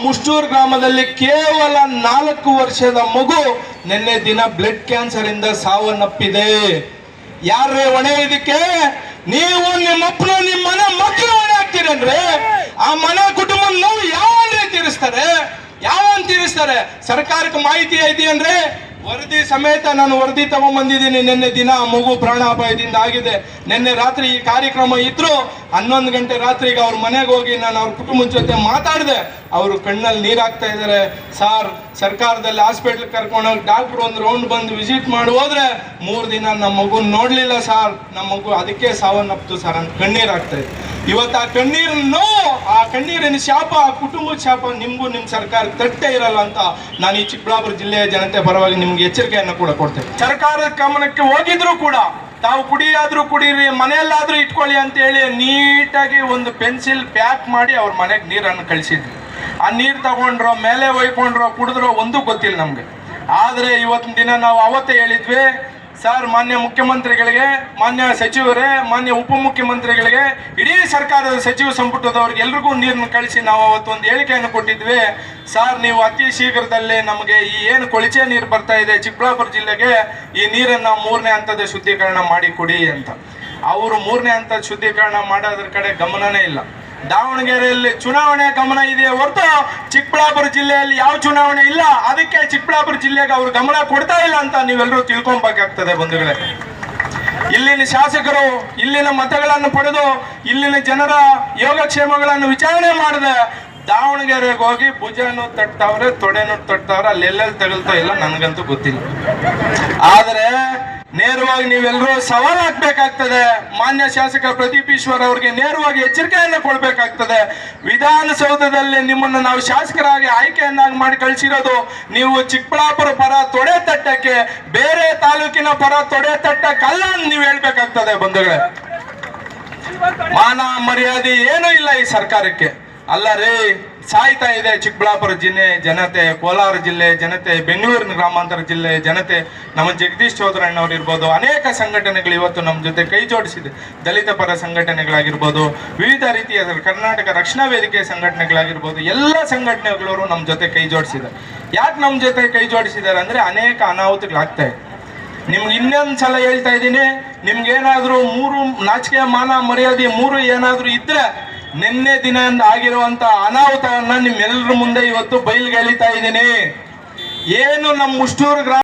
ಮುಷ್ಟೂರು ಗ್ರಾಮದಲ್ಲಿ ಕೇವಲ 4 ವರ್ಷದ ಮಗು ನಿನ್ನೆ ದಿನ ಬ್ಲಡ್ ಕ್ಯಾನ್ಸರ್ ಇಂದ ಸಾವನ್ನಪ್ಪಿದೆ. ಯಾರೇ ಹೊಣೆ ಇದಕ್ಕೆ? ನೀವು ನಿಮ್ಮಪ್ಪನ ನಿಮ್ಮ ಮನೆ ಮಕ್ಕಳು ಹೊಣೆ ಆಗ್ತೀರನ್ರಿ. ಆ ಮನೆ ಕುಟುಂಬ ನೋವು ಯಾವನ್ರಿ ತೀರಿಸ್ತಾರೆ? ತೀರಿಸ್ತಾರೆ? ಸರ್ಕಾರಕ್ಕೆ ಮಾಹಿತಿ ಐತಿಯನ್ರಿ? ವರದಿ ಸಮೇತ ನಾನು ವರದಿ ತಗೊಂಡ್ಬಂದಿದ್ದೀನಿ. ನಿನ್ನೆ ದಿನ ಮಗು ಪ್ರಾಣಾಪಾಯದಿಂದ ಆಗಿದೆ. ನಿನ್ನೆ ರಾತ್ರಿ ಈ ಕಾರ್ಯಕ್ರಮ ಇದ್ರು 11 ಗಂಟೆ ರಾತ್ರಿಗೆ ಅವ್ರ ಮನೆಗೆ ಹೋಗಿ ನಾನು ಅವ್ರ ಕುಟುಂಬದ ಜೊತೆ ಮಾತಾಡಿದೆ. ಅವರು ಕಣ್ಣಲ್ಲಿ ನೀರಾಗ್ತಾ ಇದ್ದಾರೆ. ಸಾರ್, ಸರ್ಕಾರದಲ್ಲಿ ಹಾಸ್ಪಿಟ್ಲ್ ಕರ್ಕೊಂಡೋಗಿ ಡಾಕ್ಟ್ರು ಒಂದು ರೌಂಡ್ ಬಂದು ವಿಸಿಟ್ ಮಾಡಿ ಹೋದ್ರೆ 3 ದಿನ ನಮ್ಮ ಮಗು ನೋಡ್ಲಿಲ್ಲ ಸಾರ್, ನಮ್ಮ ಮಗು ಅದಕ್ಕೆ ಸಾವನ್ನಪ್ತು ಸರ್ ಅಂತ ಕಣ್ಣೀರಾಗ್ತಾ ಇದೆ. ಇವತ್ತು ಆ ಕಣ್ಣೀರನ್ನು, ಆ ಕಣ್ಣೀರಿನ ಶಾಪ, ಆ ಕುಟುಂಬದ ಶಾಪ ನಿಮ್ಗೂ ನಿಮ್ಮ ಸರ್ಕಾರ ತಟ್ಟೆ ಇರಲ್ಲ ಅಂತ ನಾನು ಈ ಚಿಕ್ಕಬಳ್ಳಾಪುರ ಜಿಲ್ಲೆಯ ಜನತೆ ಪರವಾಗಿ ನಿಮ್ಗೆ ಎಚ್ಚರಿಕೆಯನ್ನು ಕೂಡ ಕೊಡ್ತೇನೆ. ಸರ್ಕಾರದ ಗಮನಕ್ಕೆ ಹೋಗಿದ್ರು ಕೂಡ ತಾವು ಕುಡಿಯಾದ್ರೂ ಕುಡೀರಿ, ಮನೆಯಲ್ಲಾದ್ರೂ ಇಟ್ಕೊಳ್ಳಿ ಅಂತ ಹೇಳಿ ನೀಟಾಗಿ ಒಂದು ಪೆನ್ಸಿಲ್ ಪ್ಯಾಕ್ ಮಾಡಿ ಅವ್ರ ಮನೆಗೆ ನೀರನ್ನು ಕಳಿಸಿದ್ವಿ. ಆ ನೀರು ತಗೊಂಡ್ರೋ ಮೇಲೆ ಒಯ್ಕೊಂಡ್ರೋ ಕುಡಿದ್ರೋ ಒಂದು ಗೊತ್ತಿಲ್ಲ ನಮ್ಗೆ. ಆದ್ರೆ ಇವತ್ತಿನ ದಿನ ನಾವು ಅವತ್ತೇ ಹೇಳಿದ್ವಿ, ಸರ್, ಮಾನ್ಯ ಮುಖ್ಯಮಂತ್ರಿಗಳಿಗೆ, ಮಾನ್ಯ ಸಚಿವರೇ, ಮಾನ್ಯ ಉಪಮುಖ್ಯಮಂತ್ರಿಗಳಿಗೆ, ಇಡೀ ಸರ್ಕಾರದ ಸಚಿವ ಸಂಪುಟದವ್ರಿಗೆ ಎಲ್ರಿಗೂ ನೀರನ್ನು ಕಳಿಸಿ ನಾವು ಅವತ್ತೊಂದು ಹೇಳಿಕೆಯನ್ನು ಕೊಟ್ಟಿದ್ವಿ. ಸರ್, ನೀವು ಅತಿ ಶೀಘ್ರದಲ್ಲೇ ನಮಗೆ ಈ ಏನು ಕೊಳಚೆ ನೀರು ಬರ್ತಾ ಇದೆ ಚಿಕ್ಕಬಳ್ಳಾಪುರ ಜಿಲ್ಲೆಗೆ, ಈ ನೀರನ್ನು 3ನೇ ಹಂತದ ಶುದ್ಧೀಕರಣ ಮಾಡಿ ಕೊಡಿ ಅಂತ. ಅವರು 3ನೇ ಹಂತದ ಶುದ್ಧೀಕರಣ ಮಾಡೋದ್ರ ಕಡೆ ಗಮನನೇ ಇಲ್ಲ. ದಾವಣಗೆರೆಯಲ್ಲಿ ಚುನಾವಣೆ ಗಮನ ಇದೆ ಹೊರತು ಚಿಕ್ಕಬಳ್ಳಾಪುರ ಜಿಲ್ಲೆಯಲ್ಲಿ ಯಾವ ಚುನಾವಣೆ ಇಲ್ಲ. ಅದಕ್ಕೆ ಚಿಕ್ಕಬಳ್ಳಾಪುರ ಜಿಲ್ಲೆಗೆ ಅವರು ಗಮನ ಕೊಡ್ತಾ ಇಲ್ಲ ಅಂತ ನೀವೆಲ್ಲರೂ ತಿಳ್ಕೊಬೇಕಾಗ್ತದೆ ಬಂಧುಗಳೇ. ಇಲ್ಲಿನ ಶಾಸಕರು ಇಲ್ಲಿನ ಮತಗಳನ್ನು ಪಡೆದು ಇಲ್ಲಿನ ಜನರ ಯೋಗಕ್ಷೇಮಗಳನ್ನು ವಿಚಾರಣೆ ಮಾಡದೆ ದಾವಣಗೆರೆಗೆ ಹೋಗಿ ಭುಜನೂ ತಟ್ತಾವ್ರೆ, ತೊಡೆನೂ ತಟ್ತಾವ್ರೆ, ಅಲ್ಲೆಲ್ಲೆಲ್ಲಿ ತಗಲ್ತಾ ಇಲ್ಲ ನನಗಂತೂ ಗೊತ್ತಿಲ್ಲ. ಆದರೆ ನೇರವಾಗಿ ನೀವೆಲ್ಲರೂ ಸವಾಲು ಹಾಕ್ಬೇಕಾಗ್ತದೆ. ಮಾನ್ಯ ಶಾಸಕ ಪ್ರದೀಪ್ ಈಶ್ವರ್ ಅವರಿಗೆ ನೇರವಾಗಿ ಎಚ್ಚರಿಕೆಯನ್ನು ಕೊಡ್ಬೇಕಾಗ್ತದೆ. ವಿಧಾನಸೌಧದಲ್ಲಿ ನಿಮ್ಮನ್ನು ನಾವು ಶಾಸಕರಾಗಿ ಆಯ್ಕೆಯನ್ನಾಗಿ ಮಾಡಿ ಕಳಿಸಿರೋದು ನೀವು ಚಿಕ್ಕಬಳ್ಳಾಪುರ ಪರ ತೊಡೆ ತಟ್ಟಕ್ಕೆ, ಬೇರೆ ತಾಲೂಕಿನ ಪರ ತೊಡೆ ತಟ್ಟಕ್ಕಲ್ಲ ಅಂತ ನೀವು ಹೇಳ್ಬೇಕಾಗ್ತದೆ ಬಂಧುಗಳೇ. ಮಾನ ಮರ್ಯಾದೆ ಏನೂ ಇಲ್ಲ ಈ ಸರ್ಕಾರಕ್ಕೆ. ಅಲ್ಲ ರೀ, ಸಾಯ್ತಾ ಇದೆ ಚಿಕ್ಕಬಳ್ಳಾಪುರ ಜಿಲ್ಲೆ ಜನತೆ, ಕೋಲಾರ ಜಿಲ್ಲೆ ಜನತೆ, ಬೆಂಗಳೂರಿನ ಗ್ರಾಮಾಂತರ ಜಿಲ್ಲೆ ಜನತೆ. ನಮ್ಮ ಜಗದೀಶ್ ಚೌಧರಣ್ಣವ್ರು ಇರ್ಬೋದು, ಅನೇಕ ಸಂಘಟನೆಗಳು ಇವತ್ತು ನಮ್ಮ ಜೊತೆ ಕೈ ಜೋಡಿಸಿದೆ. ದಲಿತ ಪರ ಸಂಘಟನೆಗಳಾಗಿರ್ಬೋದು, ವಿವಿಧ ರೀತಿಯ ಕರ್ನಾಟಕ ರಕ್ಷಣಾ ವೇದಿಕೆ ಸಂಘಟನೆಗಳಾಗಿರ್ಬೋದು, ಎಲ್ಲ ಸಂಘಟನೆಗಳವರು ನಮ್ಮ ಜೊತೆ ಕೈ ಜೋಡಿಸಿದ್ದಾರೆ. ಯಾಕೆ ನಮ್ಮ ಜೊತೆ ಕೈ ಜೋಡಿಸಿದ್ದಾರೆ ಅಂದರೆ ಅನೇಕ ಅನಾಹುತಗಳಾಗ್ತಾ ಇದೆ. ನಿಮ್ಗೆ ಇನ್ನೊಂದು ಸಲ ಹೇಳ್ತಾ ಇದ್ದೀನಿ, ನಿಮ್ಗೇನಾದರೂ 3 ನಾಚಿಕೆ ಮಾನ ಮರ್ಯಾದೆ 3 ಏನಾದರೂ ಇದ್ರೆ ನಿನ್ನೆ ದಿನ ಆಗಿರುವಂತ ಅನಾಹುತವನ್ನ ನಿಮ್ಮೆಲ್ಲರ ಮುಂದೆ ಇವತ್ತು ಬಯಲಿಗೆ ಎಳಿತಾ ಇದ್ದೀನಿ. ಏನು ನಮ್ಮ ಮುಷ್ಟೂರು ಗ್ರಾಮ